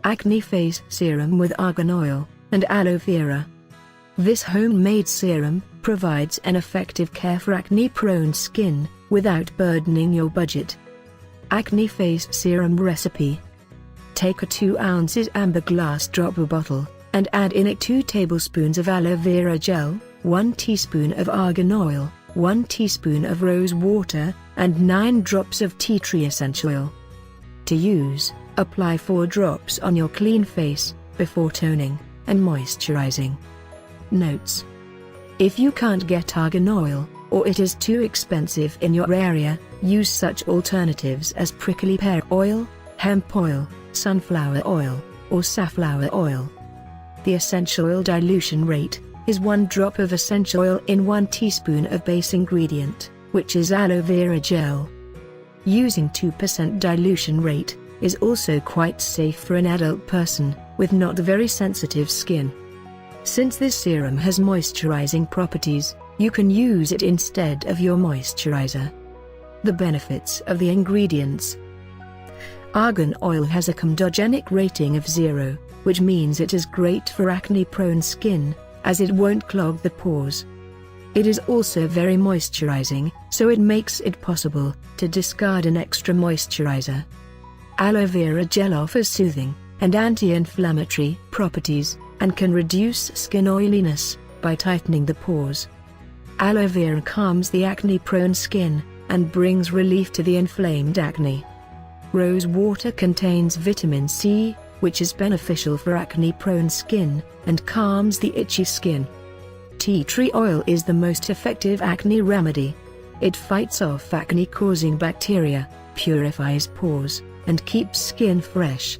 Acne Face Serum with Argan Oil and Aloe Vera. This homemade serum provides an effective care for acne-prone skin without burdening your budget. Acne Face Serum Recipe. Take a 2 ounces amber glass dropper bottle and add in it 2 tablespoons of aloe vera gel, 1 teaspoon of argan oil, 1 teaspoon of rose water, and 9 drops of tea tree essential oil. To use, apply 4 drops on your clean face before toning and moisturizing. Notes: if you can't get argan oil, or it is too expensive in your area, use such alternatives as prickly pear oil, hemp oil, sunflower oil, or safflower oil. The essential oil dilution rate is 1 drop of essential oil in 1 teaspoon of base ingredient, which is aloe vera gel. Using 2% dilution rate is also quite safe for an adult person with not very sensitive skin. Since this serum has moisturizing properties, you can use it instead of your moisturizer. The benefits of the ingredients. Argan oil has a comedogenic rating of 0, which means it is great for acne-prone skin, as it won't clog the pores. It is also very moisturizing, so it makes it possible to discard an extra moisturizer. Aloe vera gel offers soothing and anti-inflammatory properties, and can reduce skin oiliness by tightening the pores. Aloe vera calms the acne-prone skin and brings relief to the inflamed acne. Rose water contains vitamin C, which is beneficial for acne-prone skin and calms the itchy skin. Tea tree oil is the most effective acne remedy. It fights off acne-causing bacteria, purifies pores, and keeps skin fresh.